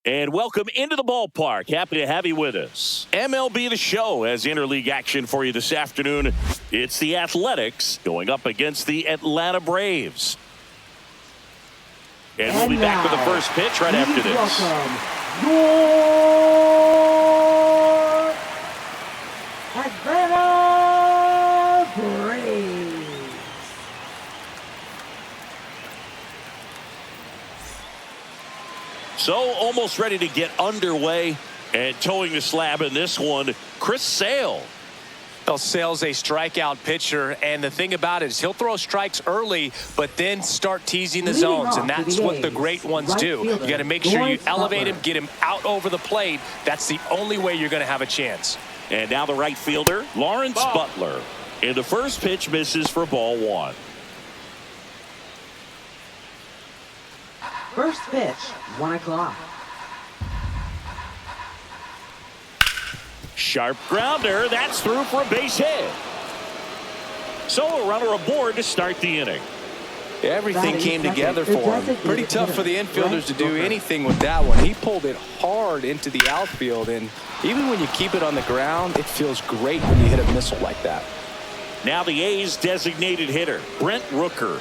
And welcome into the ballpark. Happy to have you with us. MLB The Show has interleague action for you this afternoon. It's the Athletics going up against the Atlanta Braves. And we'll be back with the first pitch right after this. Welcome, your Atlanta Braves. So almost ready to get underway, and towing the slab in this one, Chris Sale. Well, Sale's a strikeout pitcher, and the thing about it is he'll throw strikes early, but then start teasing the zones, and that's what the great ones do. You got to make sure you elevate him, get him out over the plate. That's the only way you're going to have a chance. And now the right fielder, Lawrence Butler. And the first pitch misses for ball one. First pitch, 1 o'clock. Sharp grounder. That's through for a base hit. So a runner aboard to start the inning. Everything came together for him. Pretty tough for the infielders to do anything with that one. He pulled it hard into the outfield, and even when you keep it on the ground, it feels great when you hit a missile like that. Now the A's designated hitter, Brent Rooker.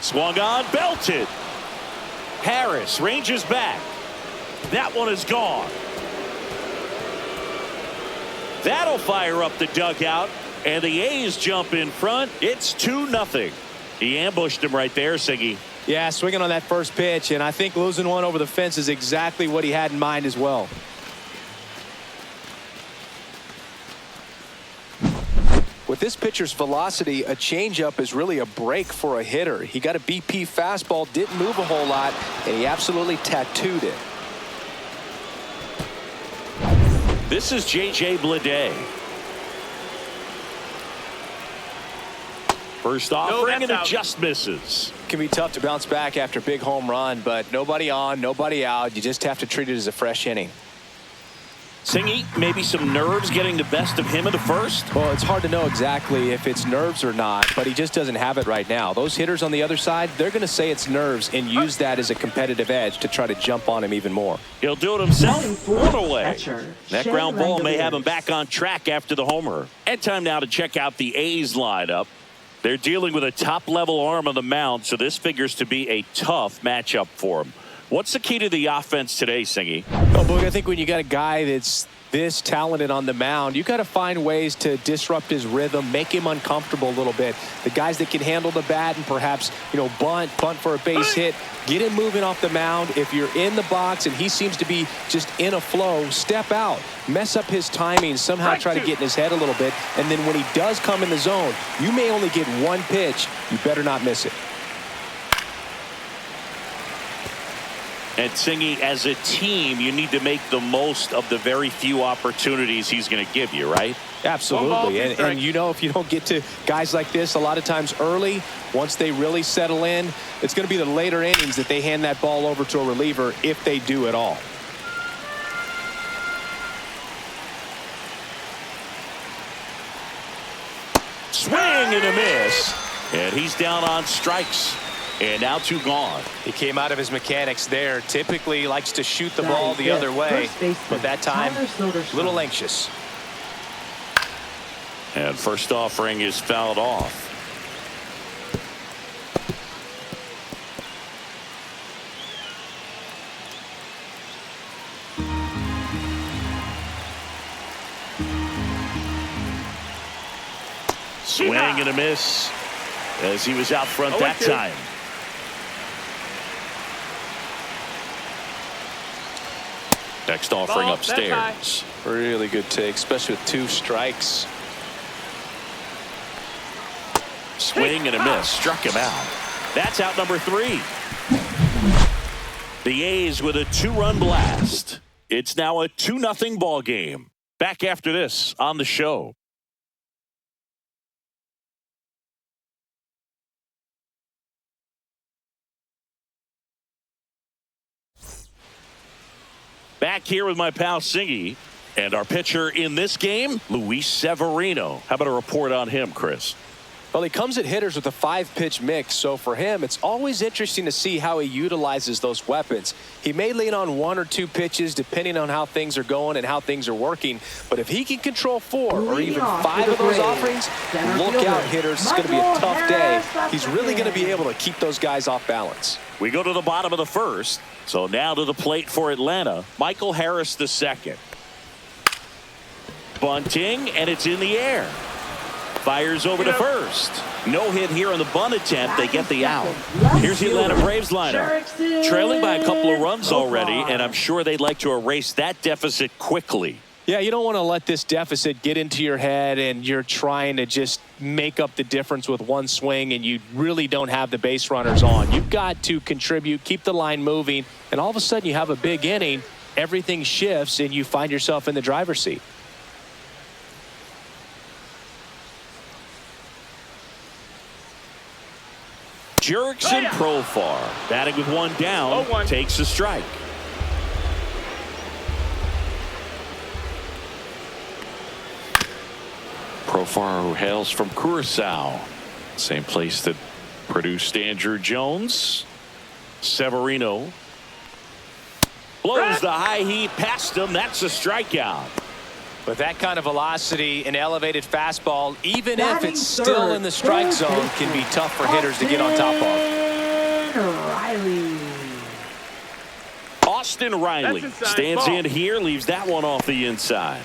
Swung on, belted. Harris ranges back. That one is gone. That'll fire up the dugout, and the A's jump in front. It's 2-0. He ambushed him right there, Siggy. Yeah, swinging on that first pitch, and I think losing one over the fence is exactly what he had in mind as well. With this pitcher's velocity, a changeup is really a break for a hitter. He got a BP fastball, didn't move a whole lot, and he absolutely tattooed it. This is J.J. Bleday. First offering, and it just misses. It can be tough to bounce back after a big home run, but nobody on, nobody out. You just have to treat it as a fresh inning. Singy, maybe some nerves getting the best of him in the first? Well, it's hard to know exactly if it's nerves or not, but he just doesn't have it right now. Those hitters on the other side, they're going to say it's nerves and use that as a competitive edge to try to jump on him even more. He'll do it himself. One away. That ground ball may have him back on track after the homer. And time now to check out the A's lineup. They're dealing with a top-level arm on the mound, so this figures to be a tough matchup for him. What's the key to the offense today, Singy? Well, Boog, I think when you got a guy that's this talented on the mound, you got to find ways to disrupt his rhythm, make him uncomfortable a little bit. The guys that can handle the bat and perhaps, bunt for a base hit, get him moving off the mound. If you're in the box and he seems to be just in a flow, step out, mess up his timing, somehow try to get in his head a little bit. And then when he does come in the zone, you may only get one pitch. You better not miss it. And Singy, as a team, you need to make the most of the very few opportunities he's going to give you, right? Absolutely. And if you don't get to guys like this a lot of times early, once they really settle in, it's going to be the later innings that they hand that ball over to a reliever if they do at all. Swing and a miss. And he's down on strikes. And now 2 gone. He came out of his mechanics there. Typically likes to shoot the ball the other way, but that time a little anxious. And first offering is fouled off. Swing and a miss as he was out front that time. Next offering upstairs. Really good take, especially with 2 strikes. Swing and a miss. Struck him out. That's out number 3. The A's with a 2-run blast. It's now a 2-0 ball game. Back after this on the show. Back here with my pal Singy. And our pitcher in this game, Luis Severino. How about a report on him, Chris? Well, he comes at hitters with a 5-pitch mix, so for him, it's always interesting to see how he utilizes those weapons. He may lean on 1 or 2 pitches depending on how things are going and how things are working, but if he can control 4 or even 5 of those offerings, look out, hitters. It's going to be a tough day. He's really going to be able to keep those guys off balance. We go to the bottom of the first. So now to the plate for Atlanta, Michael Harris II. Bunting, and it's in the air. Fires over to first. No hit here on the bunt attempt. They get the out. Here's the Atlanta Braves lineup. Trailing by a couple of runs already, and I'm sure they'd like to erase that deficit quickly. Yeah, you don't want to let this deficit get into your head and you're trying to just make up the difference with one swing and you really don't have the base runners on. You've got to contribute, keep the line moving, and all of a sudden you have a big inning, everything shifts, and you find yourself in the driver's seat. Jurickson Profar, batting with 1 down, takes a strike. Profar, who hails from Curacao, same place that produced Andrew Jones. Severino blows the high heat past him. That's a strikeout. With that kind of velocity, an elevated fastball, even if it's still in the strike zone, can be tough for hitters to get on top of. Austin Riley stands in here, leaves that one off the inside.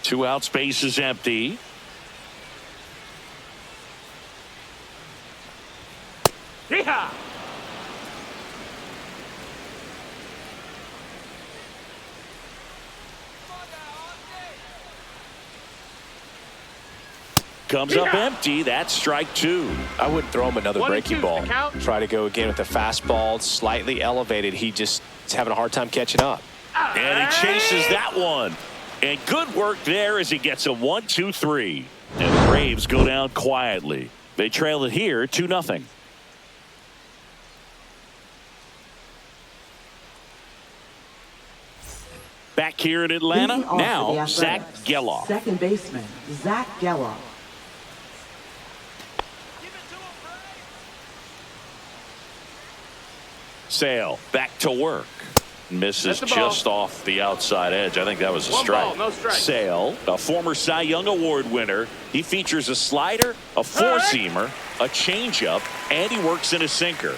Two out, space is empty. Yeehaw! Comes up empty. That's strike 2. I wouldn't throw him another breaking ball. Try to go again with the fastball, slightly elevated. He just is having a hard time catching up. And he chases that one. And good work there as he gets a 1-2-3. And the Braves go down quietly. They trail it here 2-0. Back here in Atlanta, now Zach Geloff. Second baseman, Zach Geloff. Sale back to work. Misses just off the outside edge. I think that was a strike. No strike. Sale, a former Cy Young Award winner. He features a slider, a four-seamer, a changeup, and he works in a sinker.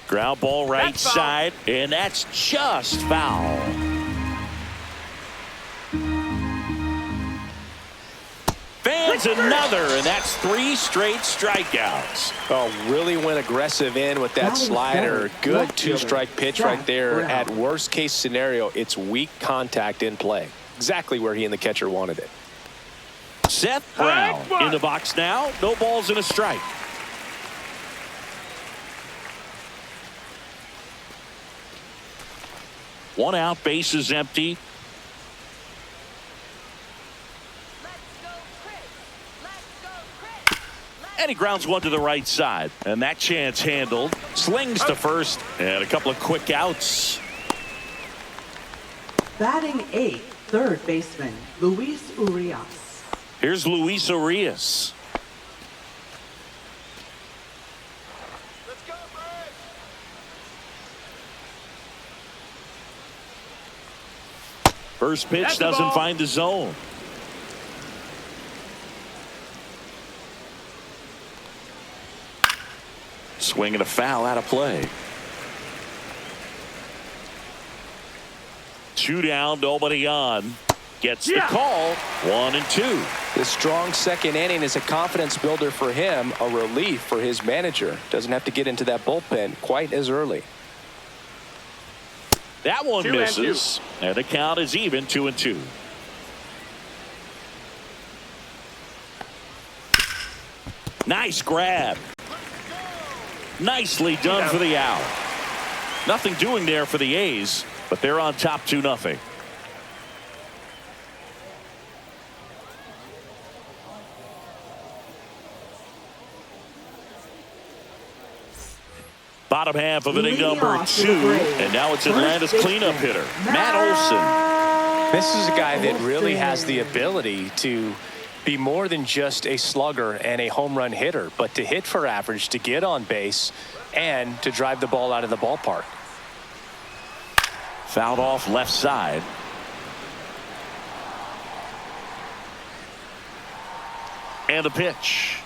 Ground ball right side, and that's just foul. Fans another, and that's 3 straight strikeouts. Oh, really went aggressive in with that slider. Good 2-strike pitch right there. At worst case scenario, it's weak contact in play. Exactly where he and the catcher wanted it. Seth Brown in the box now. No balls and a strike. One out, base is empty. And he grounds one to the right side. And that chance handled. Slings to first. And a couple of quick outs. Batting 8th, third baseman, Luis Urias. Here's Luis Urias. First pitch doesn't find the zone. Swing and a foul out of play. 2 down, nobody on. Gets the call. 1-2. This strong second inning is a confidence builder for him, a relief for his manager. Doesn't have to get into that bullpen quite as early. That one misses, and the count is even 2-2. Nice grab. Nicely done for the out. Nothing doing there for the A's, but they're on top 2-0. Bottom half of inning Leading number off the 2, Braves, and now it's first Atlanta's baseman, cleanup hitter, Matt Olson. This is a guy that really has the ability to be more than just a slugger and a home run hitter, but to hit for average, to get on base, and to drive the ball out of the ballpark. Fouled off left side. And the pitch.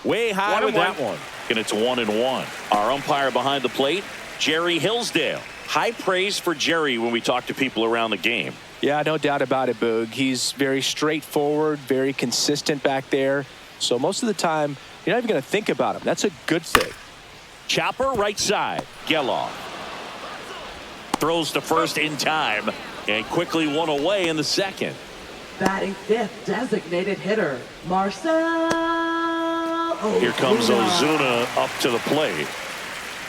Way high with that one. And it's 1-1. Our umpire behind the plate, Jerry Hillsdale. High praise for Jerry when we talk to people around the game. Yeah, no doubt about it, Boog. He's very straightforward, very consistent back there. So most of the time, you're not even going to think about him. That's a good thing. Chopper right side. Geloff throws to first in time and quickly one away in the second. Batting fifth, designated hitter, Marcel Ozuna. Here comes Ozuna up to the plate.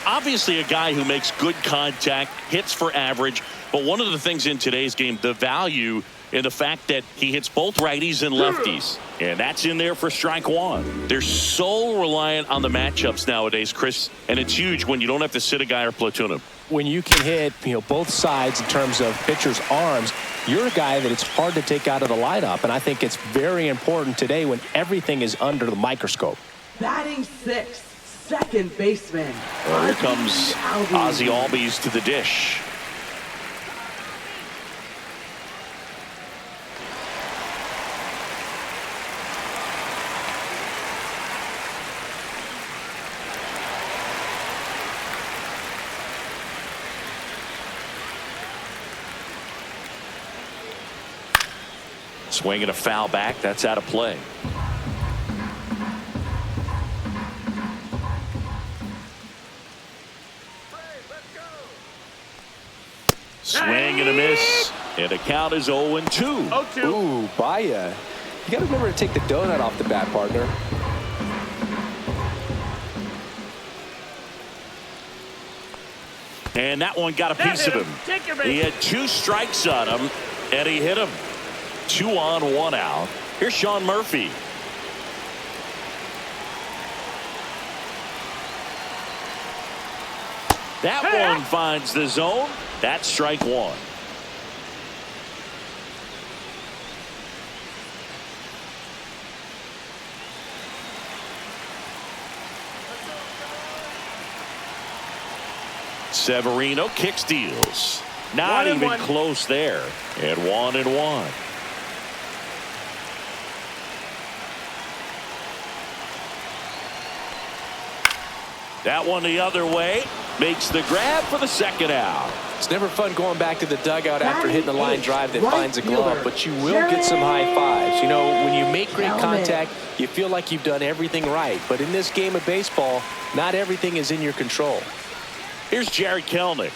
Obviously a guy who makes good contact, hits for average, but one of the things in today's game, the value in the fact that he hits both righties and lefties. And that's in there for strike one. They're so reliant on the matchups nowadays, Chris, and it's huge when you don't have to sit a guy or platoon him. When you can hit, both sides in terms of pitchers' arms, you're a guy that it's hard to take out of the lineup. And I think it's very important today when everything is under the microscope. Batting sixth, second baseman. Well, here comes Ozzy Albies to the dish. Swinging a foul back. That's out of play. Swing and a miss. And the count is 0-2. Ooh, Baya. You got to remember to take the donut off the bat, partner. And that one got a piece of him. He had 2 strikes on him, and he hit him. 2 on, 1 out. Here's Sean Murphy. That one finds the zone. That's strike 1. Severino kick steals. Not even close there. And 1-1. That one the other way. Makes the grab for the second out. It's never fun going back to the dugout after hitting a line drive that finds a glove, but you will get some high fives. When you make great contact, you feel like you've done everything right. But in this game of baseball, not everything is in your control. Here's Jared Kelenic.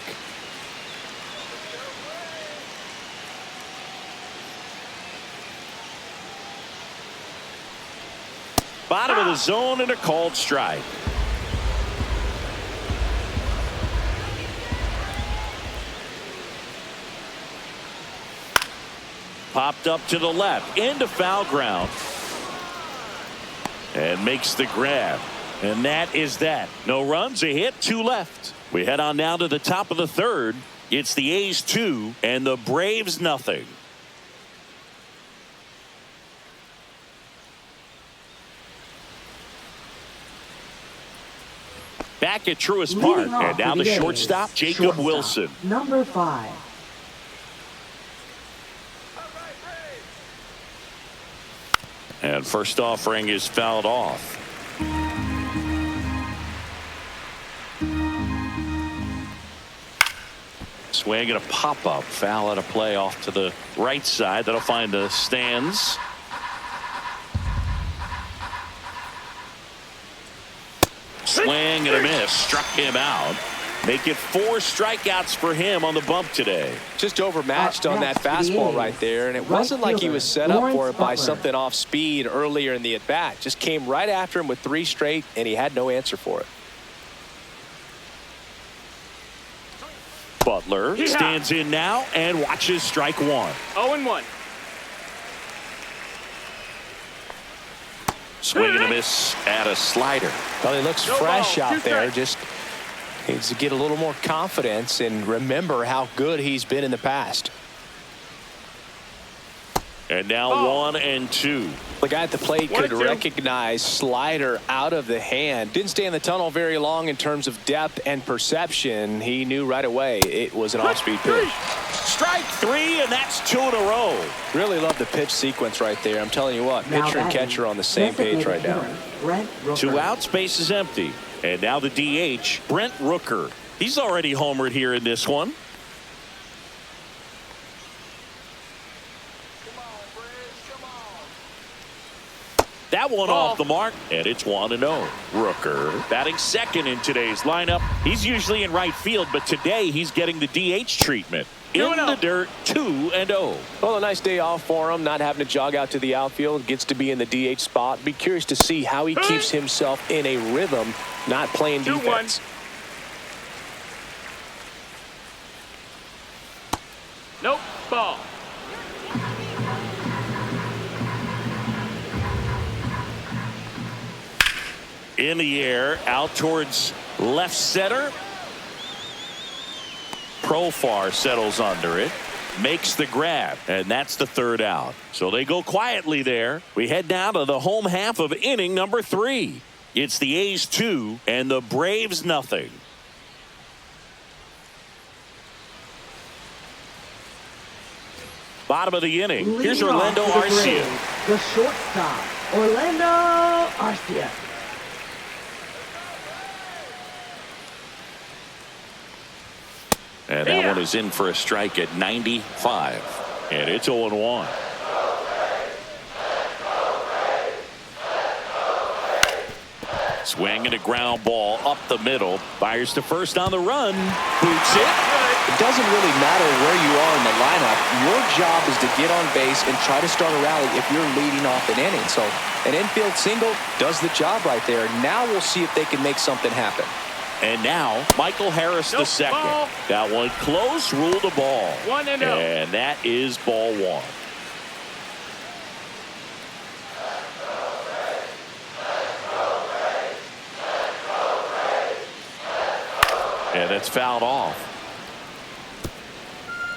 Bottom of the zone and a called strike. Popped up to the left into foul ground and makes the grab, and that is that. No runs, a hit, 2 left. We head on now to the top of the third. It's the A's 2 and the Braves nothing. Back at Truist Park, and now the shortstop, Jacob Wilson. Number 5. And first offering is fouled off. Swing and a pop-up. Foul out of play off to the right side. That'll find the stands. Swing and a miss. Struck him out. Make it 4 strikeouts for him on the bump today. Just overmatched on that fastball right there, and it wasn't like he was set up for it by something off speed earlier in the at-bat. Just came right after him with 3 straight, and he had no answer for it. Butler stands in now and watches strike 1. 0-1. Swing and a miss at a slider. Well, he looks fresh out there. Just needs to get a little more confidence and remember how good he's been in the past. And now 1 and 2. The guy at the plate could recognize slider out of the hand. Didn't stay in the tunnel very long in terms of depth and perception. He knew right away it was an off-speed pitch. Strike 3, and that's 2 in a row. Really love the pitch sequence right there. I'm telling you what, pitcher and catcher on the same page right now. 2 outs, base is empty. And now the DH, Brent Rooker. He's already homered here in this one. That one off the mark, and it's 1-0. Rooker batting second in today's lineup. He's usually in right field, but today he's getting the DH treatment. In the dirt, 2-0. Well, a nice day off for him, not having to jog out to the outfield. Gets to be in the DH spot. Be curious to see how he keeps himself in a rhythm, not playing defense. 2-1. Nope, ball. In the air, out towards left center. Profar settles under it, makes the grab, and that's the 3rd out. So they go quietly there. We head now to the home half of inning number 3. It's the A's 2 and the Braves nothing. Bottom of the inning. Here's Orlando Arcia. The shortstop, Orlando Arcia. And that one is in for a strike at 95. And it's 0-1. Swing and a ground ball up the middle. Fires to first on the run. Boots it. It doesn't really matter where you are in the lineup. Your job is to get on base and try to start a rally if you're leading off an inning. So an infield single does the job right there. Now we'll see if they can make something happen. And now Michael Harris the second. Ball. That one close, ruled the ball. 1-0. And that is ball 1. And it's fouled off.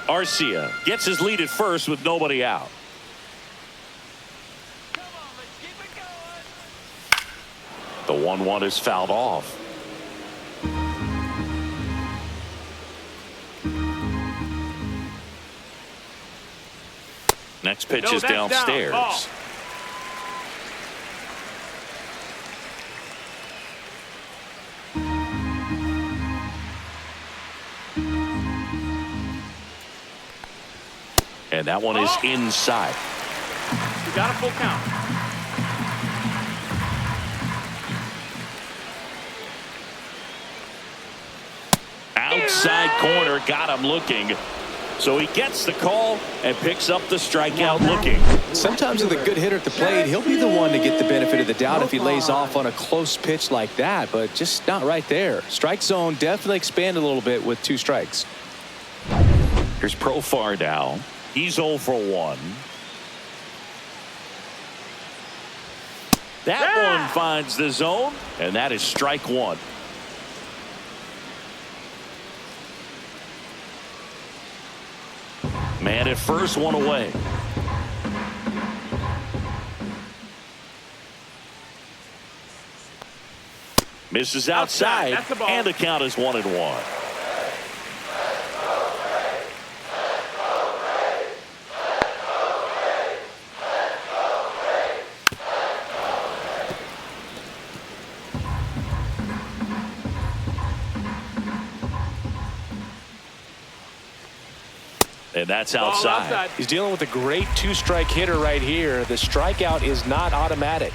Arcia gets his lead at first with nobody out. The 1-1 is fouled off. Next pitch is downstairs. Down. And that one is inside. You got a full count. Outside corner, got him looking. So he gets the call and picks up the strikeout looking. Sometimes with a good hitter at the plate, he'll be the one to get the benefit of the doubt if he lays off on a close pitch like that, but just not right there. Strike zone definitely expanded a little bit with 2 strikes. Here's Profar now. He's 0 for 1. That one finds the zone, and that is strike 1. Man at first, 1 away. Misses outside, That's the ball. and the count is 1-1. And that's outside. He's dealing with a great 2-strike hitter right here. The strikeout is not automatic.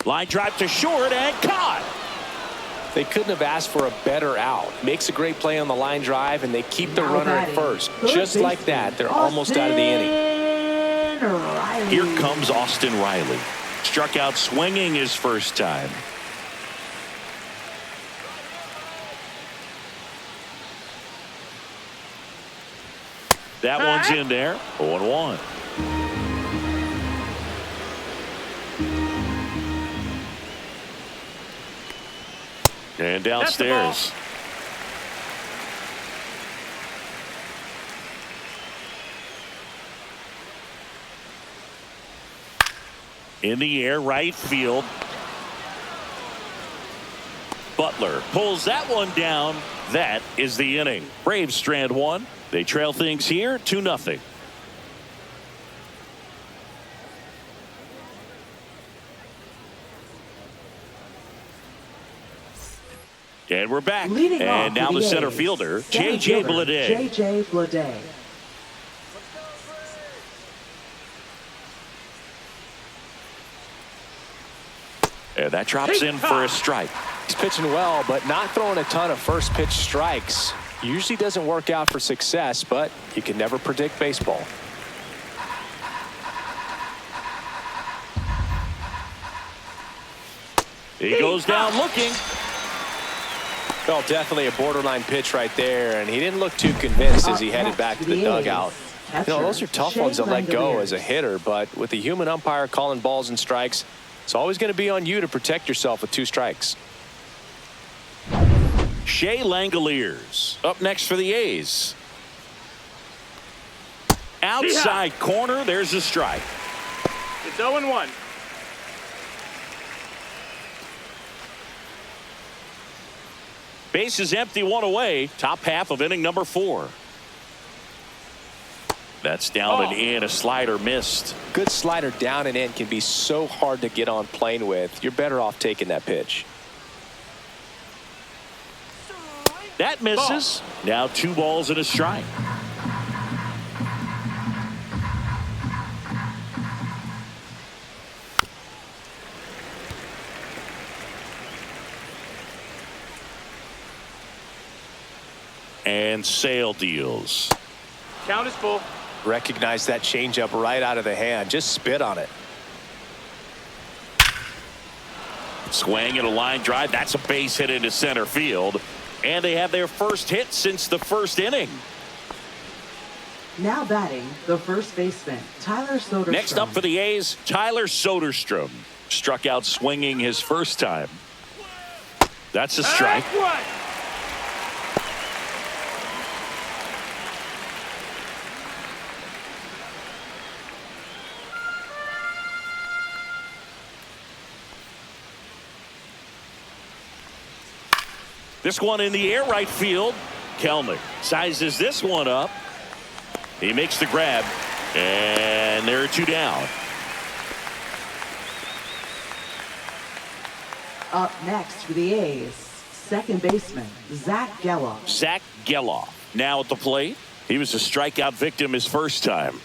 Line drive to short and caught. They couldn't have asked for a better out. Makes a great play on the line drive, and they keep the runner at first. Just like that, they're almost out of the inning. Here comes Austin Riley. Struck out swinging his first time. That one's in there. 0-1. And downstairs. In the air, right field. Butler pulls that one down. That is the inning. Braves strand one. They trail things here 2-0. And we're back. And now the center fielder, J.J. Bleday. J.J. Bleday. And that drops in for a strike. He's pitching well, but not throwing a ton of first pitch strikes. Usually doesn't work out for success, but you can never predict baseball. He goes down looking. Well, definitely a borderline pitch right there, and he didn't look too convinced as he headed back to the dugout. You know, those are tough ones to let go as a hitter, but with the human umpire calling balls and strikes, it's always going to be on you to protect yourself with 2 strikes. Shea Langoliers up next for the A's. Outside corner, there's a strike. It's 0-1. Base is empty, 1 away. Top half of inning number 4. That's down and in. A slider missed. Good slider down and in can be so hard to get on plane with. You're better off taking that pitch. That misses. Now 2 balls and a strike. And Sale deals. Count is full. Recognize that changeup right out of the hand. Just spit on it. Swing and a line drive. That's a base hit into center field. And they have their first hit since the first inning. Now batting, the first baseman, Tyler Soderstrom. Next up for the A's, Tyler Soderstrom. Struck out swinging his first time. That's a strike. This one in the air, right field. Kelnick sizes this one up. He makes the grab, and there are 2 down. Up next for the A's, second baseman, Zach Geloff. Zach Geloff now at the plate. He was a strikeout victim his first time.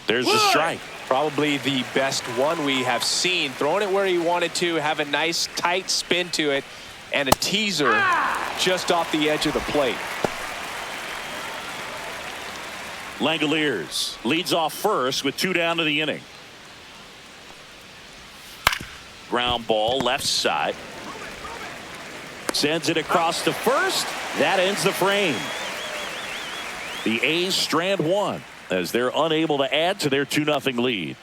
There's a strike. Probably the best one we have seen. Throwing it where he wanted to, have a nice tight spin to it, and a teaser just off the edge of the plate. Langoliers leads off first with 2 down to the inning. Ground ball left side. Sends it across to first. That ends the frame. The A's strand 1 as they're unable to add to their 2-0 lead.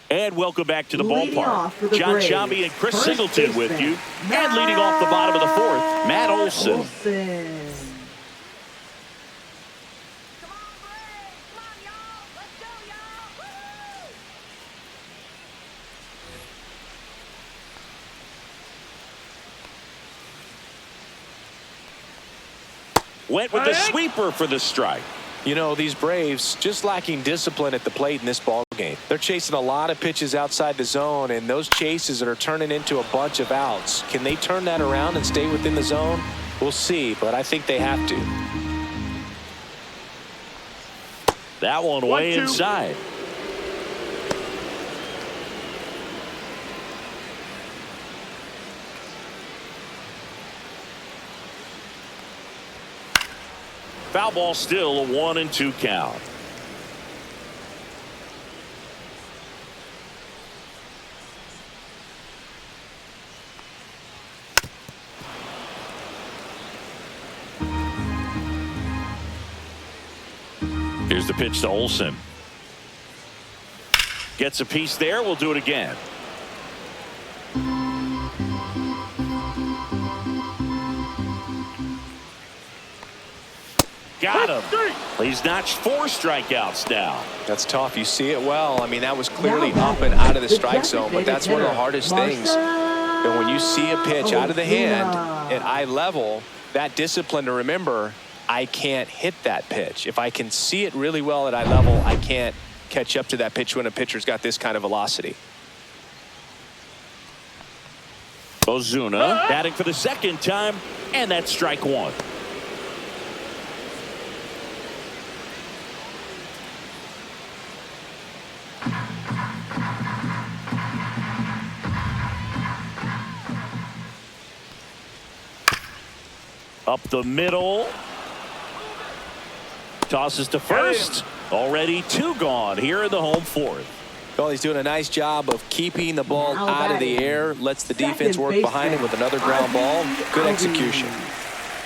And welcome back to the ballpark. John Sciambi and Chris Singleton with you. And leading off the bottom of the 4th, Matt Olson. Went with the sweeper for the strike. You know, these Braves just lacking discipline at the plate in this ball game. They're chasing a lot of pitches outside the zone, and those chases are turning into a bunch of outs. Can they turn that around and stay within the zone? We'll see, but I think they have to. That one way inside. Foul ball, still a 1-2 count. Here's the pitch to Olsen. Gets a piece there. We'll do it again. Got him. He's notched 4 strikeouts now. That's tough. You see it well. I mean, that was clearly up and out of the strike zone, but that's one of the hardest things. And when you see a pitch out of the hand at eye level, that discipline to remember, I can't hit that pitch. If I can see it really well at eye level, I can't catch up to that pitch when a pitcher's got this kind of velocity. Ozuna batting for the 2nd time, and that's strike 1. Up the middle. Tosses to first. Already 2 gone here in the home 4th. Well, he's doing a nice job of keeping the ball out of the air. Lets the defense work behind him with another ground ball. Good execution.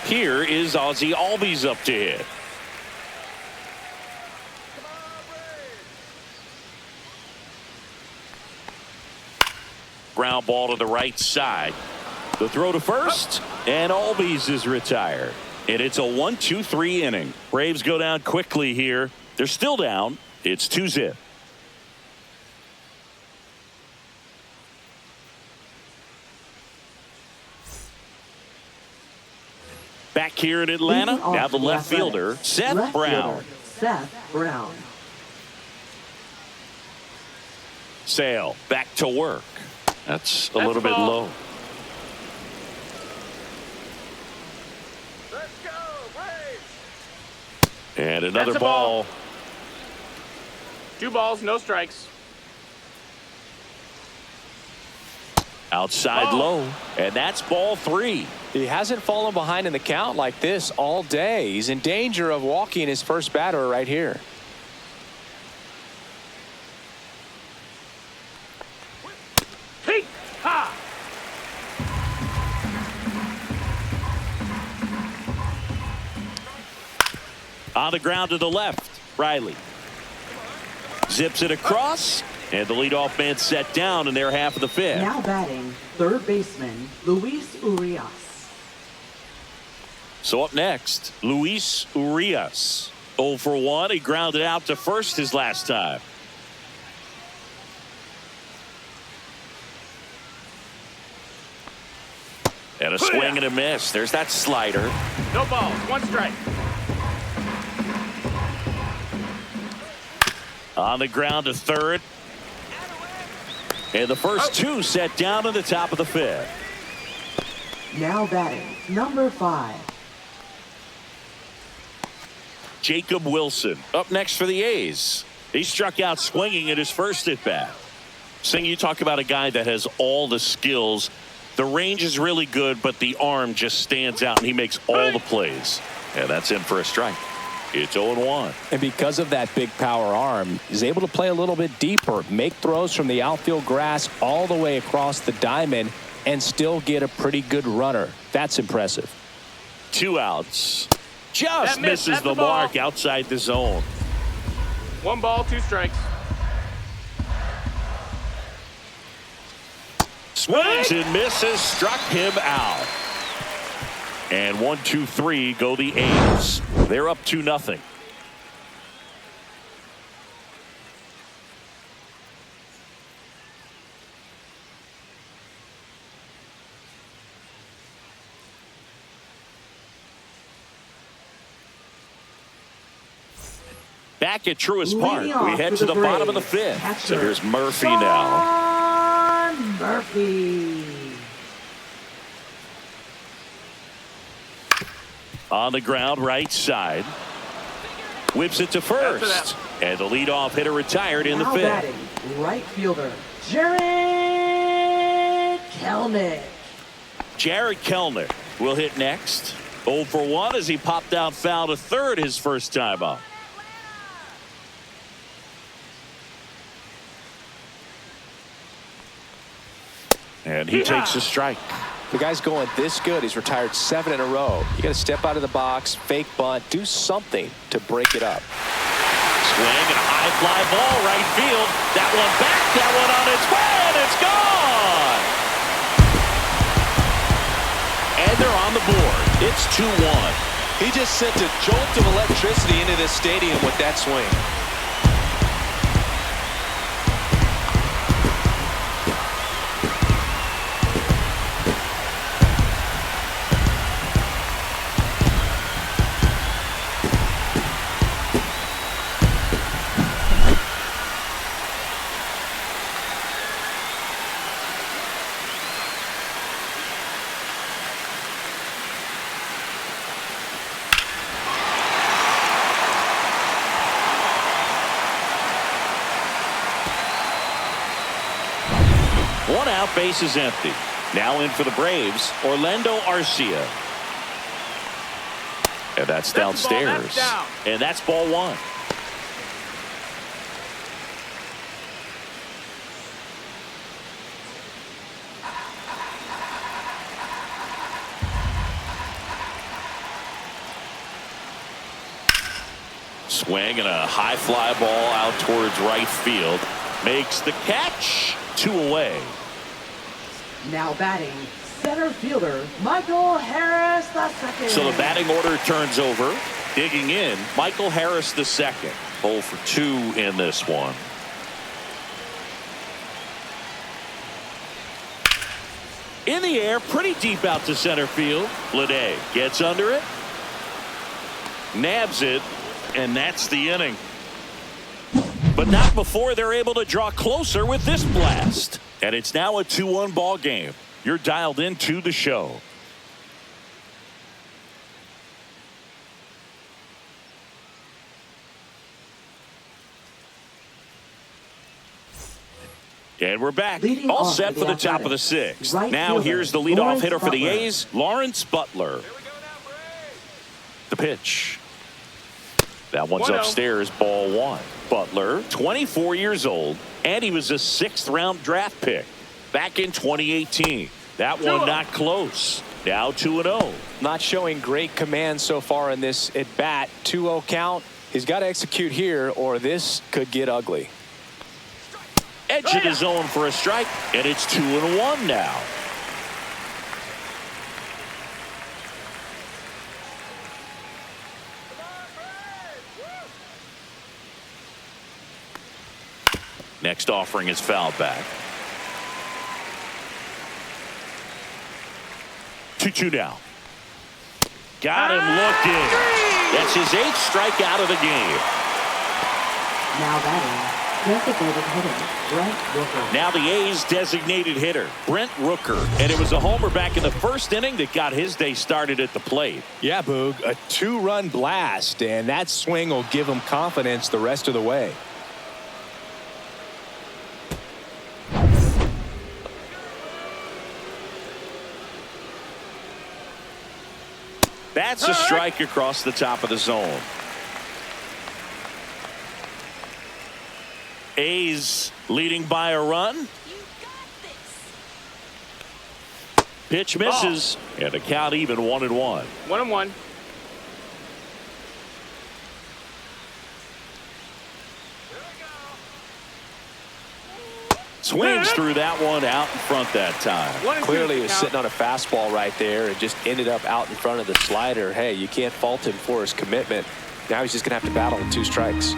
Here is Ozzie Albies up to hit. Ground ball to the right side. The throw to first, and Albies is retired. And it's a 1-2-3 inning. Braves go down quickly here. They're still down. It's 2-0. Back here in Atlanta, now the left fielder, Seth Brown. Sale back to work. That's a little bit low. And another ball. 2 balls, no strikes. Outside low, and that's ball 3. He hasn't fallen behind in the count like this all day. He's in danger of walking his first batter right here. Hey, ha! On the ground to the left, Riley zips it across, and the leadoff man set down in their half of the 5th. Now batting, 3rd baseman Luis Urias. So up next, Luis Urias. 0 for 1. He grounded out to first his last time. And a swing and a miss. There's that slider. No balls, 1 strike. On the ground to 3rd. And the first 2 set down in the top of the 5th. Now batting, number 5. Jacob Wilson up next for the A's. He struck out swinging in his first at bat. Sing, you talk about a guy that has all the skills. The range is really good, but the arm just stands out, and he makes all the plays. And that's in for a strike. It's 0-1. And because of that big power arm, he's able to play a little bit deeper, make throws from the outfield grass all the way across the diamond, and still get a pretty good runner. That's impressive. 2 outs. Just misses the mark outside the zone. 1 ball, 2 strikes. Swings and misses, struck him out. And 1-2-3 go the A's. They're up 2-0. Back at Truist Park, we head to the bottom of the 5th. So here's Murphy now. Murphy. On the ground, right side. Whips it to first. And the leadoff hitter retired in the 5th. Batting, right fielder, Jared Kelnick. Jared Kelnick will hit next. 0 for 1 as he popped out foul to 3rd his first time up. And he takes a strike. The guy's going this good. He's retired 7 in a row. You got to step out of the box, fake bunt, do something to break it up. Swing and a high fly ball right field. That one back, that one on its way, and it's gone. And they're on the board. It's 2-1. He just sent a jolt of electricity into this stadium with that swing. One out, base is empty. Now in for the Braves, Orlando Arcia. And that's downstairs. That's down. And that's ball one. Swing and a high fly ball out towards right field. Makes the catch. 2 away. Now batting, center fielder Michael Harris II. So the batting order turns over. Digging in, Michael Harris II. 0 for 2 in this one. In the air, pretty deep out to center field. Bleday gets under it. Nabs it. And that's the inning. But not before they're able to draw closer with this blast. And it's now a 2-1 ball game. You're dialed into the show. And we're back. Leading All off set for the top of the sixth. right Now fielder, here's the leadoff Lawrence hitter for the Butler. A's, Lawrence Butler. The pitch. That one's 1-0. upstairs, ball one. Butler, 24 years old, and he was a 6th-round draft pick back in 2018. That one 2-0. not close. Now 2-0. Not showing great command so far in this at bat. 2-0 count. He's got to execute here, or this could get ugly. Edge of the zone for a strike, and it's 2-1 now. Next offering is fouled back. 2-2 now. Got him looking. That's his 8th strikeout of the game. Now batting, designated hitter Brent Rooker. Now the A's designated hitter, Brent Rooker. And it was a homer back in the first inning that got his day started at the plate. Yeah, Boog, a 2-run blast, and that swing will give him confidence the rest of the way. That's a strike across the top of the zone. A's leading by a run. Pitch misses, and the count even 1-1. 1-1. Swings through that one out in front that time. 1-2 Clearly he was count. sitting on a fastball right there and just ended up out in front of the slider. Hey, you can't fault him for his commitment. Now he's just going to have to battle with 2 strikes.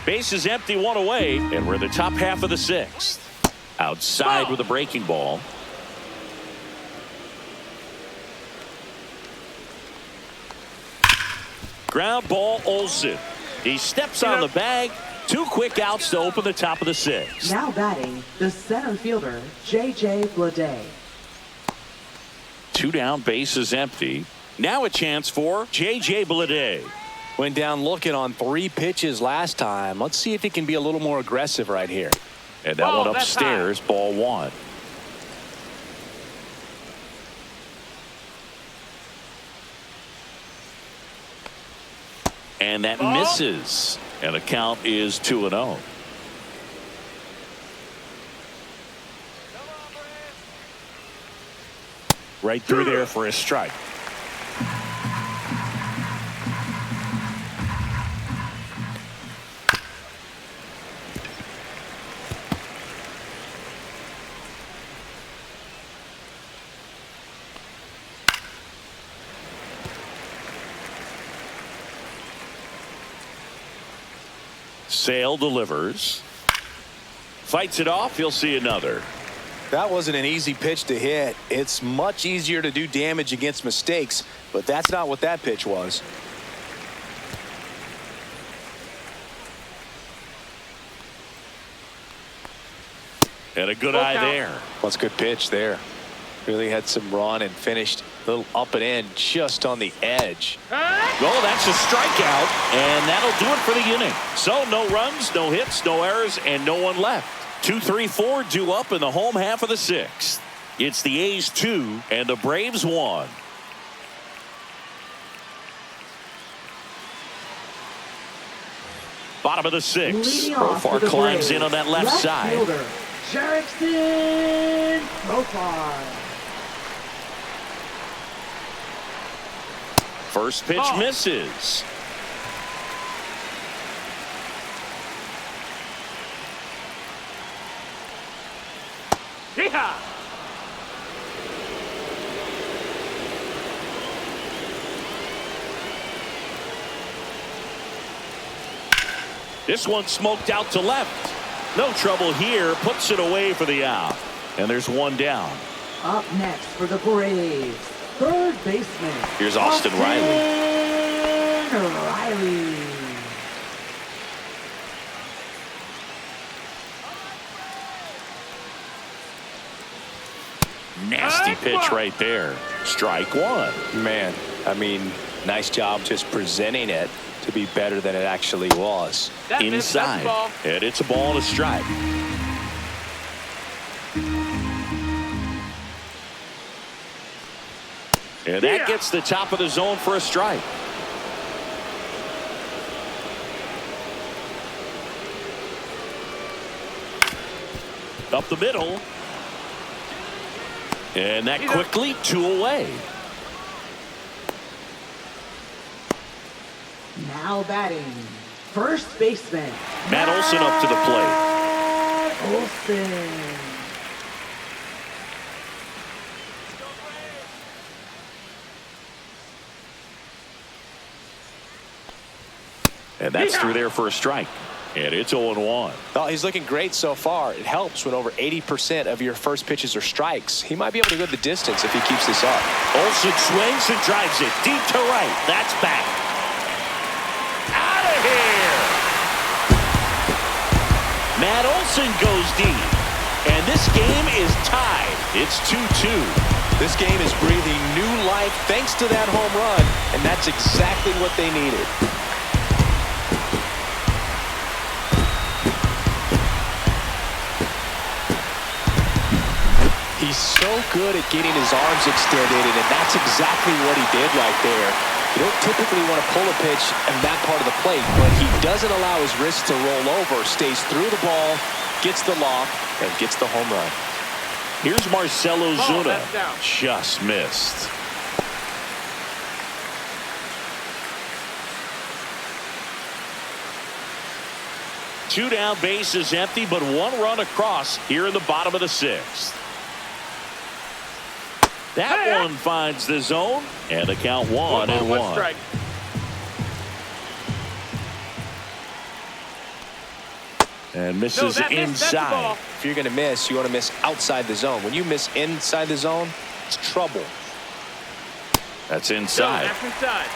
Base is empty, 1 away, and we're in the top half of the 6th. Outside with a breaking ball. Ground ball, Olsen. He steps on the bag. 2 quick outs to open the top of the 6th. Now batting, the center fielder J.J. Bleday. 2 down, base is empty. Now a chance for J.J. Bleday. Went down looking on 3 pitches last time. Let's see if he can be a little more aggressive right here. And that one that's upstairs, ball 1. And that misses. And the count is 2-0. Right through there for a strike. Sale delivers. Fights it off. He'll see another. That wasn't an easy pitch to hit. It's much easier to do damage against mistakes, but that's not what that pitch was. And a good eye there. That's a good pitch there. Really had some run and finished a little up and in just on the edge. Well, that's a strikeout, and that'll do it for the inning. So no runs, no hits, no errors, and no one left. 2, 3, 4 due up in the home half of the 6th. It's the A's 2 and the Braves 1. Bottom of the 6th. Profar climbs in on that left side. Fielder, Jerickson Profar. First pitch misses. Yeehaw! This one smoked out to left. No trouble here. Puts it away for the out. And there's one down. Up next for the Braves, third baseman. Here's Austin Riley. Riley. Nasty pitch right there. Strike one. Man, I mean, nice job just presenting it to be better than it actually was. Inside. And it's a ball and a strike. And that gets the top of the zone for a strike. Up the middle. And that quickly 2 away. Now batting, first baseman. Matt Olson up to the plate. Olson. And that's through there for a strike. And it's 0-1. Oh, he's looking great so far. It helps when over 80% of your first pitches are strikes. He might be able to go the distance if he keeps this up. Olson swings and drives it deep to right. That's back. Out of here. Matt Olson goes deep. And this game is tied. It's 2-2. This game is breathing new life thanks to that home run, and that's exactly what they needed. He's so good at getting his arms extended, and that's exactly what he did right there. You don't typically want to pull a pitch in that part of the plate, but he doesn't allow his wrist to roll over, stays through the ball, gets the lock, and gets the home run. Here's Marcell Ozuna. Just missed. Two down, bases empty, but one run across here in the bottom of the 6th. That one finds the zone, and the count 1-1. Strike. And misses inside. If you're going to miss, you want to miss outside the zone. When you miss inside the zone, it's trouble. That's inside. That's inside.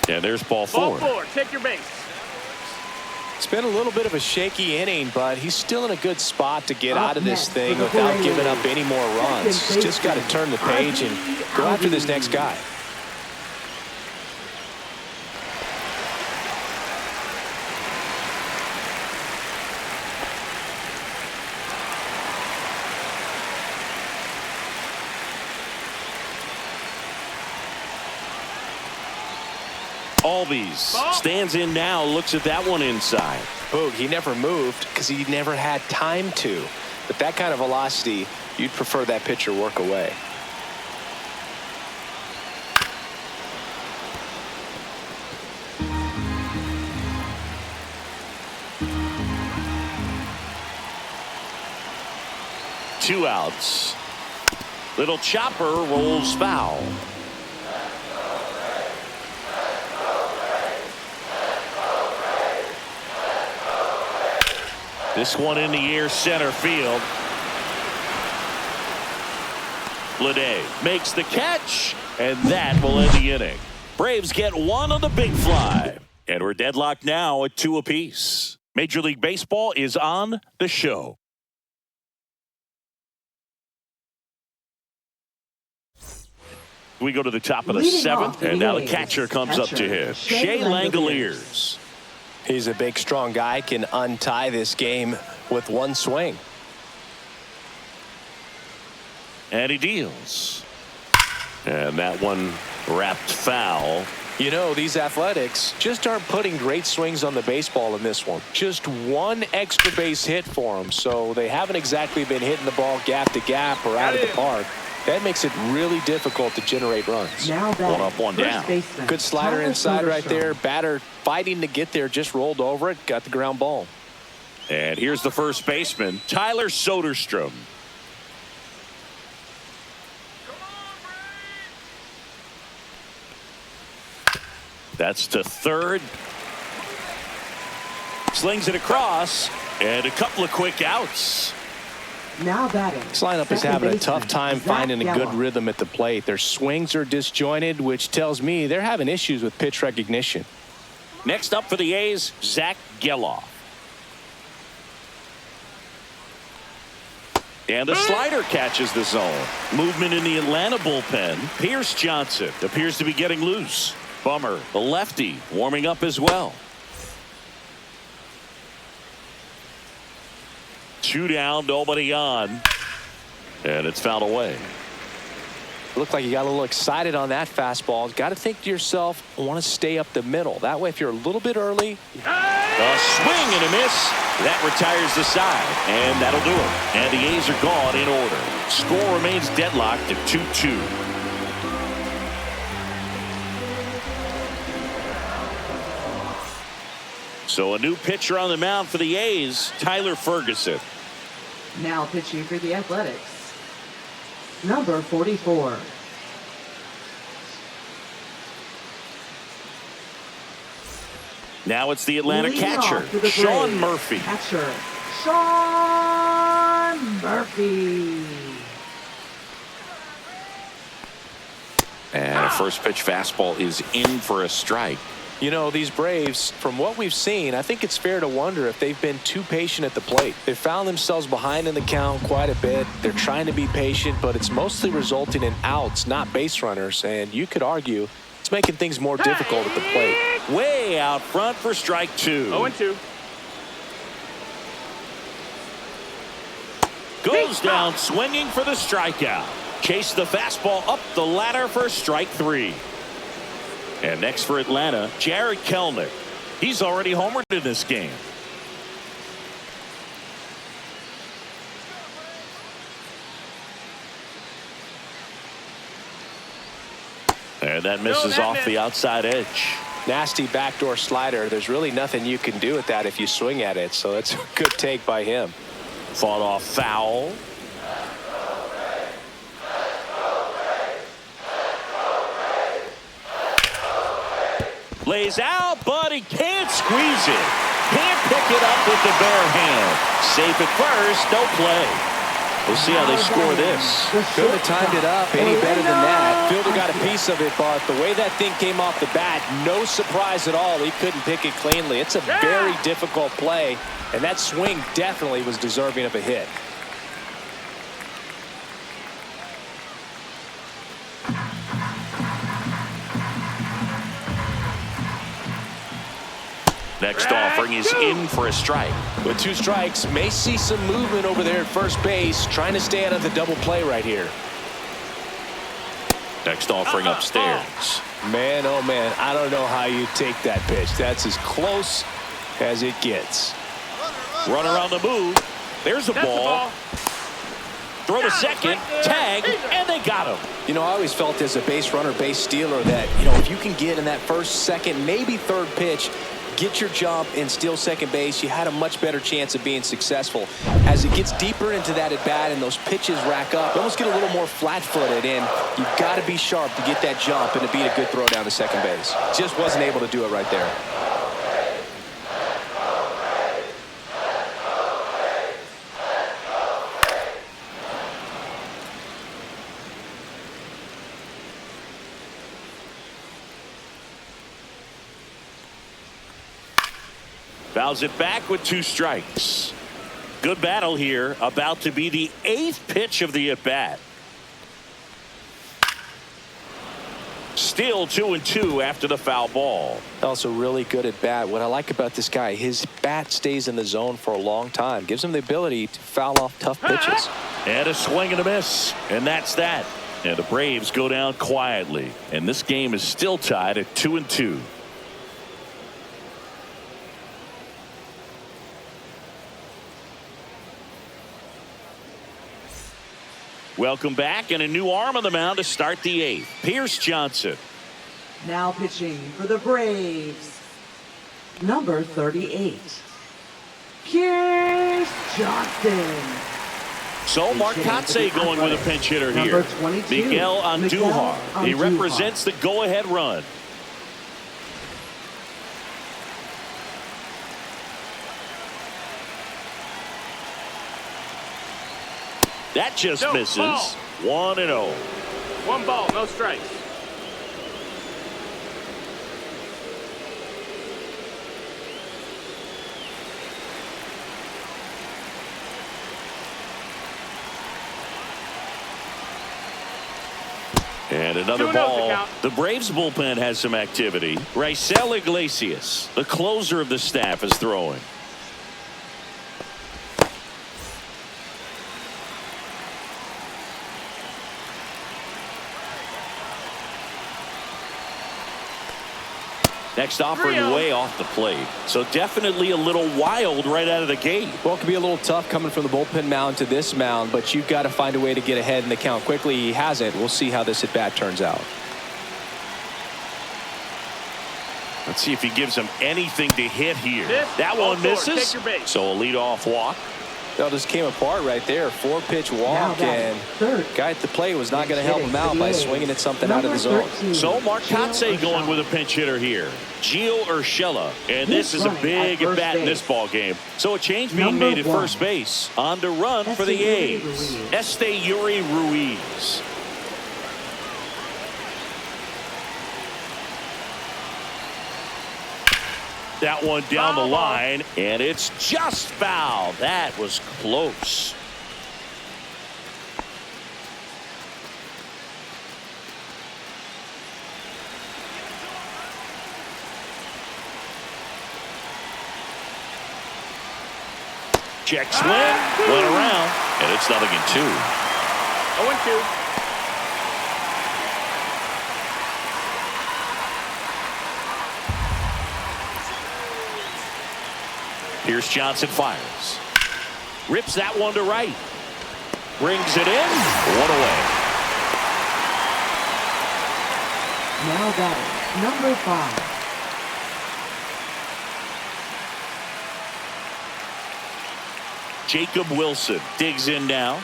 And there's ball 4. Ball 4. Take your base. It's been a little bit of a shaky inning, but he's still in a good spot to get out of this thing without giving up any more runs. He's just got to turn the page and go after this next guy. Albies stands in now, looks at that one inside. Boog, he never moved because he never had time to. But that kind of velocity, you'd prefer that pitcher work away. Two outs. Little chopper rolls foul. This one in the air, center field. Lede makes the catch, and that will end the inning. Braves get one on the big fly, and we're deadlocked now at 2 apiece. Major League Baseball is on the show. We go to the top of the 7th, and now the catcher comes up to hit. Shea Langoliers. He's a big, strong guy, can untie this game with one swing. And he deals. And that one wrapped foul. You know, these Athletics just aren't putting great swings on the baseball in this one. Just one extra base hit for them, so they haven't exactly been hitting the ball gap to gap or out of the park. That makes it really difficult to generate runs. Now one up, one down. Good slider inside right there. Batter fighting to get there, just rolled over it, got the ground ball. And here's the first baseman, Tyler Soderstrom. That's to third. Slings it across, and a couple of quick outs. Now batting. This lineup is having a tough time finding a good rhythm at the plate. Their swings are disjointed, which tells me they're having issues with pitch recognition. Next up for the A's, Zach Geloff. And the slider catches the zone. Movement in the Atlanta bullpen. Pierce Johnson appears to be getting loose. Bummer, the lefty, warming up as well. 2 down, nobody on. And it's fouled away. Looked like you got a little excited on that fastball. Got to think to yourself, I want to stay up the middle. That way, if you're a little bit early. A swing and a miss. That retires the side. And that'll do it. And the A's are gone in order. Score remains deadlocked at 2-2. So a new pitcher on the mound for the A's, Tyler Ferguson. Now pitching for the Athletics, number 44. Now it's the Atlanta Leading catcher, Sean Murphy. Catcher, Sean Murphy. And a first pitch fastball is in for a strike. You know, these Braves, from what we've seen, I think it's fair to wonder if they've been too patient at the plate. They've found themselves behind in the count quite a bit. They're trying to be patient, but it's mostly resulting in outs, not base runners. And you could argue it's making things more difficult at the plate. Way out front for strike 2. 0-2. Goes down swinging for the strikeout. Chase the fastball up the ladder for strike 3. And next for Atlanta, Jared Kelenic. He's already homered in this game. And that misses off the outside edge. Nasty backdoor slider. There's really nothing you can do with that if you swing at it. So that's a good take by him. Fought off foul. Lays out, but he can't squeeze it. Can't pick it up with the bare hand. Safe at first, no play. We'll see how they score this. Couldn't have timed it up any better than that. Fielder got a piece of it, but the way that thing came off the bat, no surprise at all. He couldn't pick it cleanly. It's a very difficult play, and that swing definitely was deserving of a hit. Next offering is in for a strike. With 2 strikes, may see some movement over there at first base, trying to stay out of the double play right here. Next offering upstairs. Man, oh man, I don't know how you take that pitch. That's as close as it gets. Runner on the move. There's a ball. Throw to second, tag, and they got him. You know, I always felt as a base runner, base stealer that, if you can get in that first, second, maybe third pitch, get your jump and steal second base, you had a much better chance of being successful. As it gets deeper into that at bat and those pitches rack up, you almost get a little more flat-footed, and you've got to be sharp to get that jump and to beat a good throw down to second base. Just wasn't able to do it right there. Fouls it back with 2 strikes. Good battle here. About to be the 8th pitch of the at-bat. Still 2-2 after the foul ball. Also really good at bat. What I like about this guy, his bat stays in the zone for a long time. Gives him the ability to foul off tough pitches. And a swing and a miss. And that's that. And the Braves go down quietly. And this game is still tied at 2-2. Welcome back, and a new arm on the mound to start the 8th. Pierce Johnson. Now pitching for the Braves, number 38, Pierce Johnson. So Marcotte going with a pinch hitter here. Miguel Andujar. He represents the go-ahead run. That just misses. 1-0. 1 ball, no strikes. And another ball. The Braves bullpen has some activity. Raisel Iglesias, the closer of the staff, is throwing. Next offering way off the plate. So definitely a little wild right out of the gate. Well, it can be a little tough coming from the bullpen mound to this mound, but you've got to find a way to get ahead in the count quickly. He hasn't. We'll see how this at bat turns out. Let's see if he gives him anything to hit here. That one misses. So a leadoff walk. That just came apart right there. 4-pitch walk, and guy at the plate was not going to help him out by swinging at something out of the zone. So Marcotte going with a pinch hitter here. Gio Urshela, and this is a big at bat in this ball game. So a change being made at first base. On to run for the A's. Esteury Ruiz. That one down the line, and it's just foul. That was close. Check swing, went around, and it's 0-2. 0-2. Pierce Johnson fires. Rips that one to right. Brings it in. 1 away. Now batting, number 5. Jacob Wilson digs in now.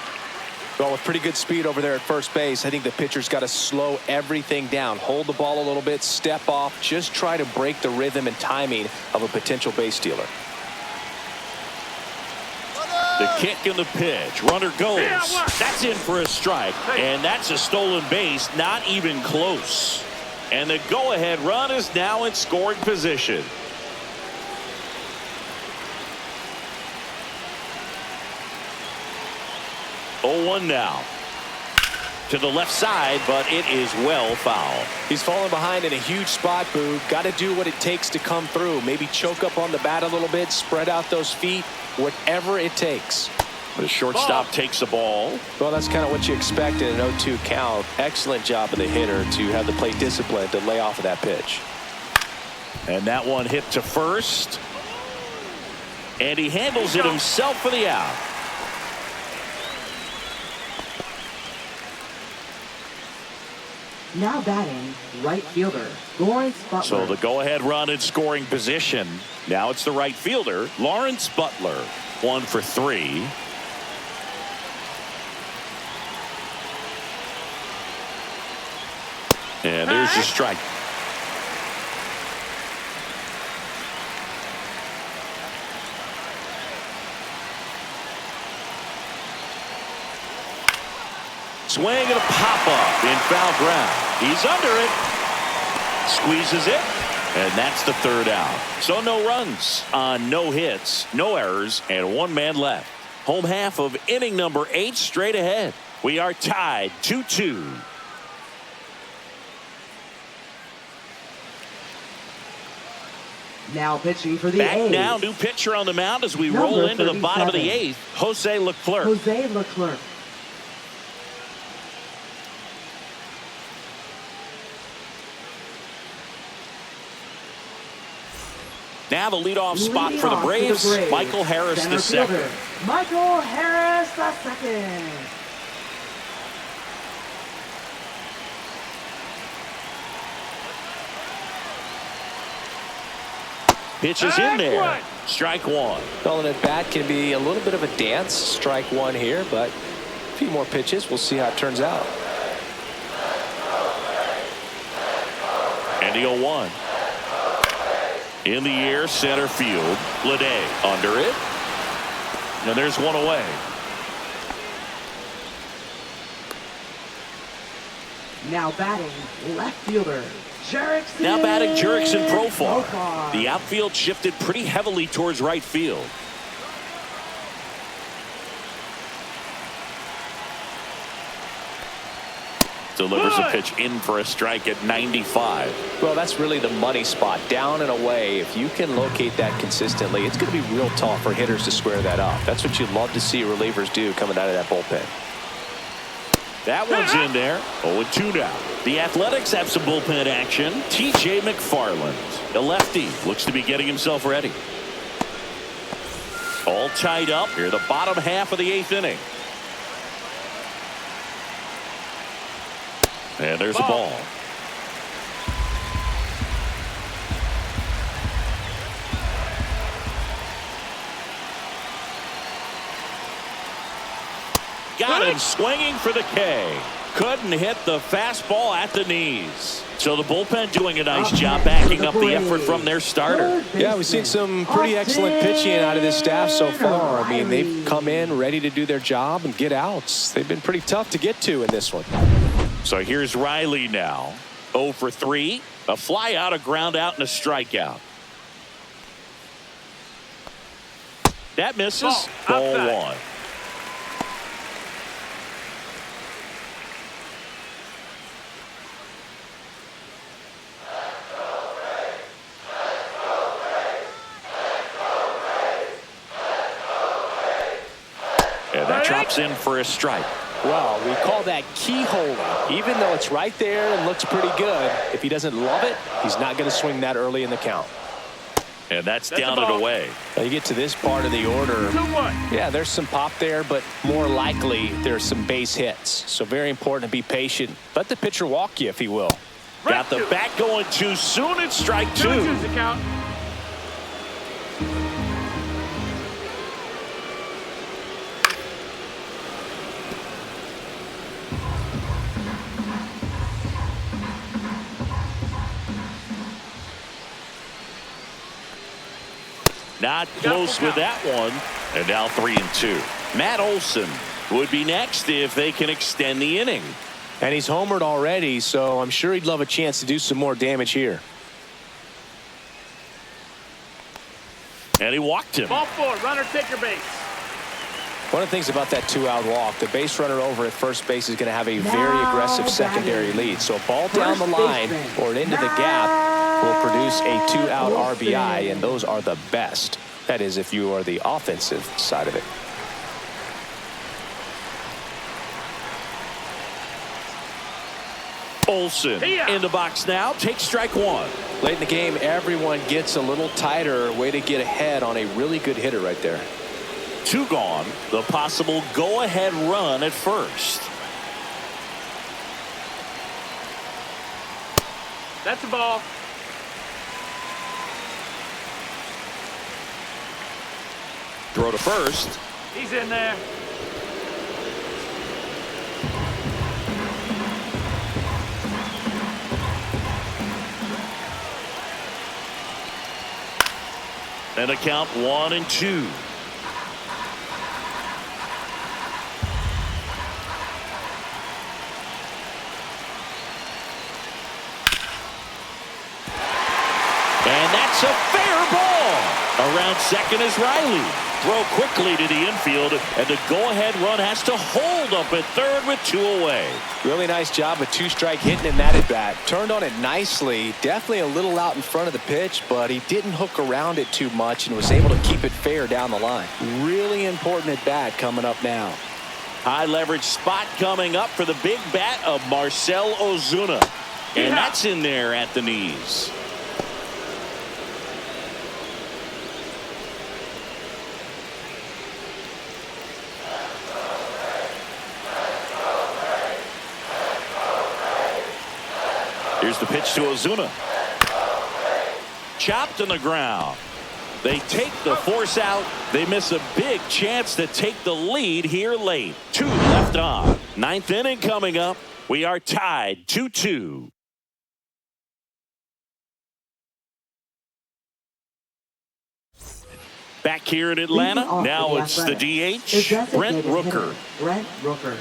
Well, with pretty good speed over there at first base, I think the pitcher's got to slow everything down. Hold the ball a little bit, step off, just try to break the rhythm and timing of a potential base stealer. The kick and the pitch. Runner goes. That's in for a strike. And that's a stolen base. Not even close. And the go-ahead run is now in scoring position. 0-1 now. To the left side, but it is well foul. He's falling behind in a huge spot, Boo. Got to do what it takes to come through. Maybe choke up on the bat a little bit, spread out those feet, whatever it takes. The shortstop takes the ball. Well, that's kind of what you expect in an 0-2 count. Excellent job of the hitter to have the plate discipline to lay off of that pitch. And that one hit to first. And he handles it himself for the out. Now batting, right fielder, Lawrence Butler. So the go-ahead run in scoring position. Now it's the right fielder, Lawrence Butler. 1 for 3. And there's the strike. Swing and a pop-up in foul ground. He's under it. Squeezes it. And that's the 3rd out. So no runs on no hits, no errors, and 1 man left. Home half of inning number 8 straight ahead. We are tied 2-2. Now pitching for the Back A's. now, new pitcher on the mound as we roll Number into the bottom of the 37. 8th. Jose Leclerc. Jose Leclerc. Now the leadoff spot Leading for the off Braves, Michael Harris Center the second. fielder, Michael Harris the second. Pitches in there. Strike 1. Calling it bat can be a little bit of a dance. Strike 1 here, but a few more pitches. We'll see how it turns out. And the 0-1. In the air, center field. Lede under it. And there's 1 away. Now batting, left fielder, Jerickson. Now batting Jerickson Profar. The outfield shifted pretty heavily towards right field. Delivers a pitch in for a strike at 95. Well, that's really the money spot. Down and away. If you can locate that consistently, it's going to be real tough for hitters to square that up. That's what you'd love to see relievers do coming out of that bullpen. That one's in there. 0-2 now. The Athletics have some bullpen action. T.J. McFarland, the lefty, looks to be getting himself ready. All tied up here, the bottom half of the 8th inning. And there's a ball. Got him swinging for the K. Couldn't hit the fastball at the knees. So the bullpen doing a nice job backing up the effort from their starter. Yeah, we've seen some pretty excellent pitching out of this staff so far. I mean, they've come in ready to do their job and get outs. They've been pretty tough to get to in this one. So here's Riley now. 0 for 3. A fly out, a ground out, and a strikeout. That misses. Ball 1. And that drops in for a strike. Well, we call that keyholing. Even though it's right there and looks pretty good, if he doesn't love it, he's not going to swing that early in the count. And that's down and away. Now you get to this part of the order. 2-1. Yeah, there's some pop there, but more likely there's some base hits. So very important to be patient. Let the pitcher walk you if he will. Got the bat going too soon. It's strike 2. 2-2's the count. Not close with that one. And now 3-2. Matt Olson would be next if they can extend the inning. And he's homered already, so I'm sure he'd love a chance to do some more damage here. And he walked him. Ball 4. Runner take your base. One of the things about that 2-out walk, the base runner over at first base is going to have a very aggressive secondary lead. So a ball down the line or into the gap will produce a 2-out RBI, and those are the best. That is, if you are the offensive side of it. Olson in the box now. Takes strike 1. Late in the game, everyone gets a little tighter. Way to get ahead on a really good hitter right there. 2 gone. The possible go-ahead run at first. That's a ball. Throw to first. He's in there. And a count 1-2. And that's a fair ball. Around second is Riley. Throw quickly to the infield, and the go-ahead run has to hold up at third with 2 away. Really nice job with 2-strike hitting in that at bat. Turned on it nicely. Definitely a little out in front of the pitch, but he didn't hook around it too much and was able to keep it fair down the line. Really important at bat coming up now. High leverage spot coming up for the big bat of Marcell Ozuna. And that's in there at the knees. Here's the pitch to Ozuna. Chopped on the ground. They take the force out. They miss a big chance to take the lead here late. 2 left on. 9th inning coming up. We are tied 2-2. Back here in Atlanta. Now it's the DH, Brent Rooker. Brent Rooker.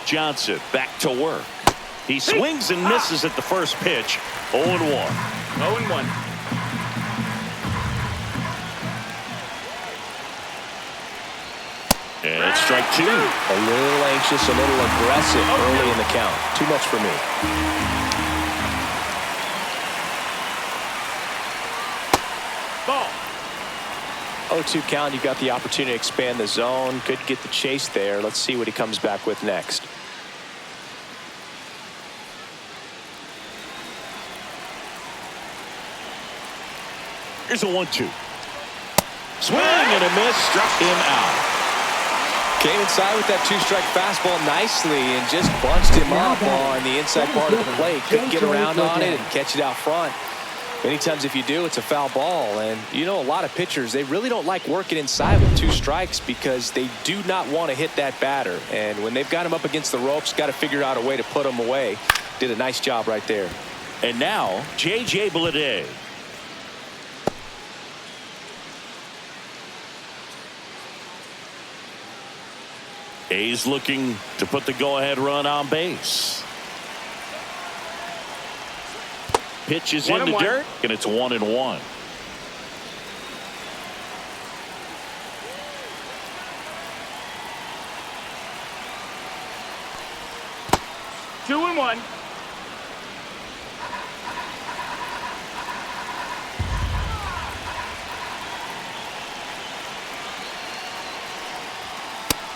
Johnson back to work. He swings and misses at the first pitch. 0-1. 0-1. And it's strike 2. A little anxious, a little aggressive early in the count. Too much for me. Ball. 0-2 count. You got the opportunity to expand the zone. Could get the chase there. Let's see what he comes back with next. Here's a 1-2. Swing and a miss. Struck him out. Came inside with that 2-strike fastball nicely and just bunched him up on the inside part of the plate. Couldn't get around on it and catch it out front. Many times if you do, it's a foul ball. And you know, a lot of pitchers, they really don't like working inside with 2 strikes because they do not want to hit that batter. And when they've got him up against the ropes, got to figure out a way to put him away. Did a nice job right there. And now J.J. Bleday. A's looking to put the go-ahead run on base. Pitch is in the dirt, and it's 1-1. Two and one.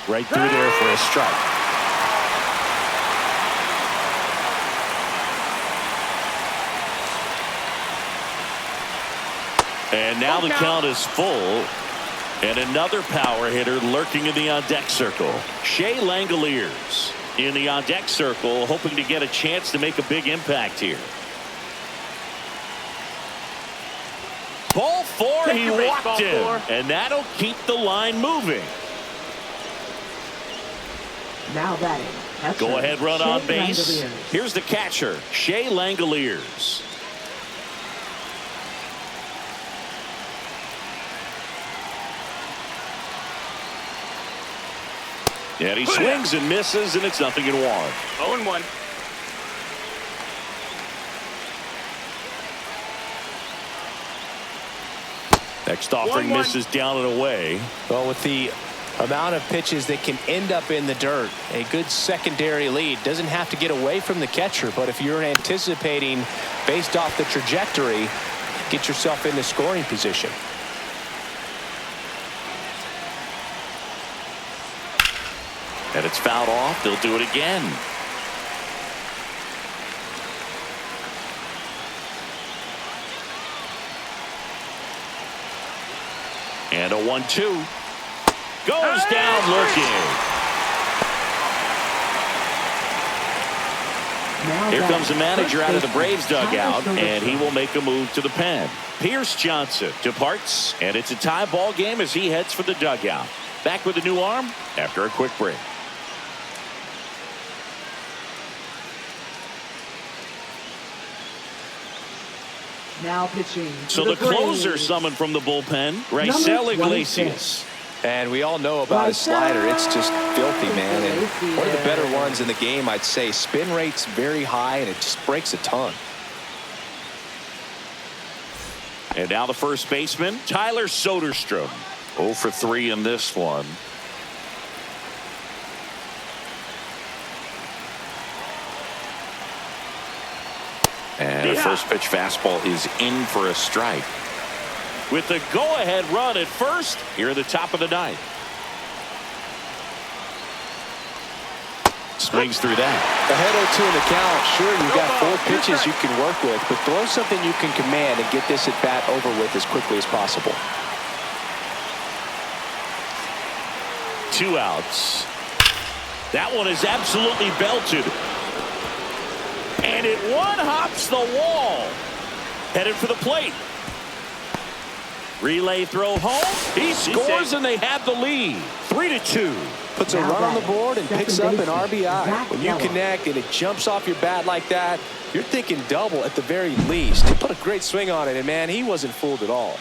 Right through there for a strike. And now the count is full. And another power hitter lurking in the on-deck circle. Shea Langoliers in the on-deck circle, hoping to get a chance to make a big impact here. Ball 4, he walked him. And that'll keep the line moving. Now batting. Go ahead run on base. Langoliers. Here's the catcher, Shea Langoliers. And he swings and misses, and it's 0-1. 0-1. Next offering misses down and away. Well, with the amount of pitches that can end up in the dirt, a good secondary lead. Doesn't have to get away from the catcher, but if you're anticipating based off the trajectory, get yourself in the scoring position. And it's fouled off. They'll do it again. And a 1-2. Goes down looking. Here comes the manager out of the Braves dugout, and he will make a move to the pen. Pierce Johnson departs, and it's a tie ball game as he heads for the dugout. Back with a new arm after a quick break. Now pitching. So the closer summoned from the bullpen, Raisel Iglesias. And we all know about his slider. It's just filthy, man. And one of the better ones in the game, I'd say. Spin rate's very high, and it just breaks a ton. And now the first baseman, Tyler Soderstrom. 0 for 3 in this one. And the first pitch fastball is in for a strike. With the go-ahead run at first here at the top of the ninth. Swings through that. Ahead 0-2 in the count. Sure, you've got 4 pitches you can work with, but throw something you can command and get this at bat over with as quickly as possible. 2 outs. That one is absolutely belted. And it one-hops the wall. Headed for the plate. Relay throw home. He scores and they have the lead. 3-2. Puts a run on the board and picks up an RBI. When you connect and it jumps off your bat like that, you're thinking double at the very least. He put a great swing on it, and man, he wasn't fooled at all.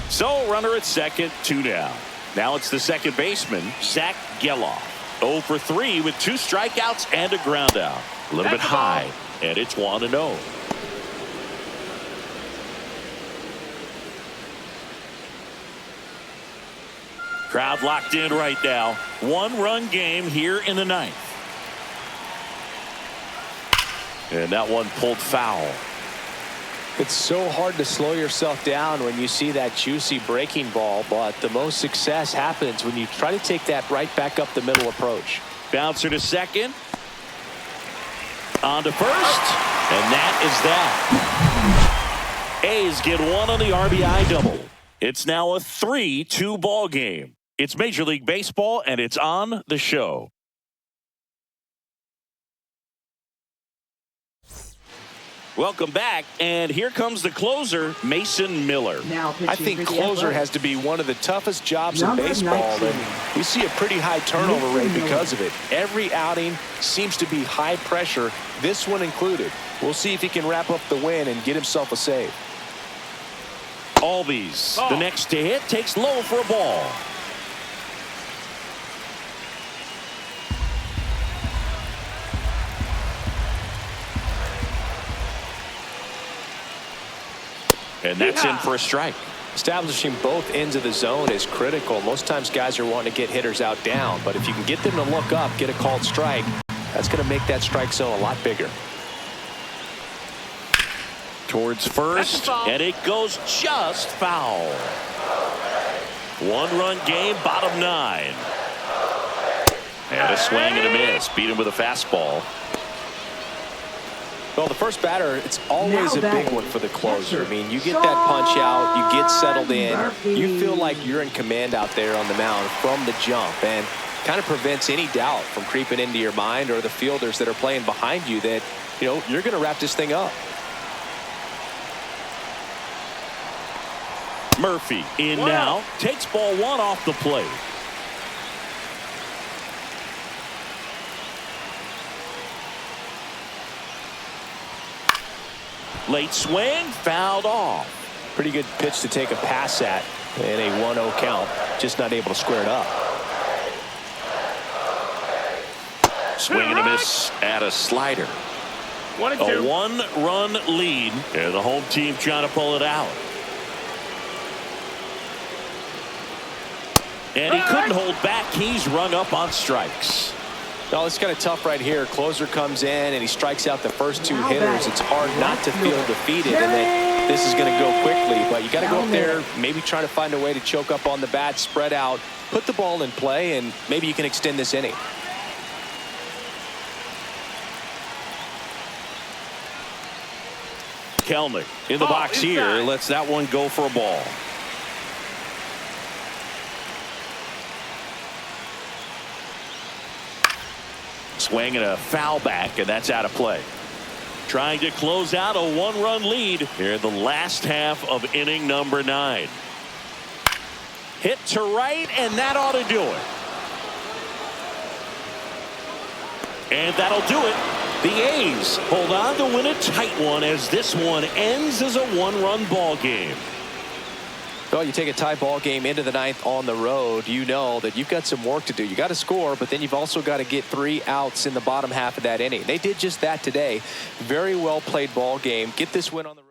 So runner at second, 2 down. Now it's the second baseman, Zach Geloff. 0 for 3 with 2 strikeouts and a ground out. A little bit high, and it's 1-0. Crowd locked in right now. 1-run game here in the ninth. And that one pulled foul. It's so hard to slow yourself down when you see that juicy breaking ball, but the most success happens when you try to take that right back up the middle approach. Bouncer to second. On to first. And that is that. A's get 1 on the RBI double. It's now a 3-2 ball game. It's Major League Baseball, and it's on the show. Welcome back, and here comes the closer, Mason Miller. I think closer has to be one of the toughest jobs in baseball, and we see a pretty high turnover rate because of it. Every outing seems to be high pressure, this one included. We'll see if he can wrap up the win and get himself a save. Albies, the next to hit, takes low for a ball. And that's in for a strike. Establishing both ends of the zone is critical. Most times guys are wanting to get hitters out down, but if you can get them to look up, get a called strike, that's going to make that strike zone a lot bigger. Towards first, and it goes just foul. 1-run game, bottom 9. And a swing and a miss. Beat him with a fastball. Well, the first batter, it's always a big one for the closer. I mean, you get that punch out, you get settled in, you feel like you're in command out there on the mound from the jump, and kind of prevents any doubt from creeping into your mind or the fielders that are playing behind you that, you know, you're going to wrap this thing up. Murphy in now, takes ball 1 off the plate. Late swing, fouled off. Pretty good pitch to take a pass at in a 1-0 count. Just not able to square it up. Swing and a miss at a slider. 1-2. A 1-run lead, and the home team trying to pull it out. And he couldn't hold back. He's rung up on strikes. No, it's kind of tough right here. Closer comes in and he strikes out the first 2 hitters. It's hard not to feel defeated and that this is going to go quickly. But you got to go up there, maybe try to find a way to choke up on the bat, spread out, put the ball in play, and maybe you can extend this inning. Kelnick in the box here. Lets that one go for a ball. swing and a foul back, and that's out of play. Trying to close out a one-run lead here in the last half of inning number 9. Hit to right, and that ought to do it. And that'll do it. The A's hold on to win a tight one as this one ends as a one-run ball game. Well, you take a tie ball game into the 9th on the road, you know that you've got some work to do. You got to score, but then you've also got to get 3 outs in the bottom half of that inning. They did just that today. Very well played ball game. Get this win on the road.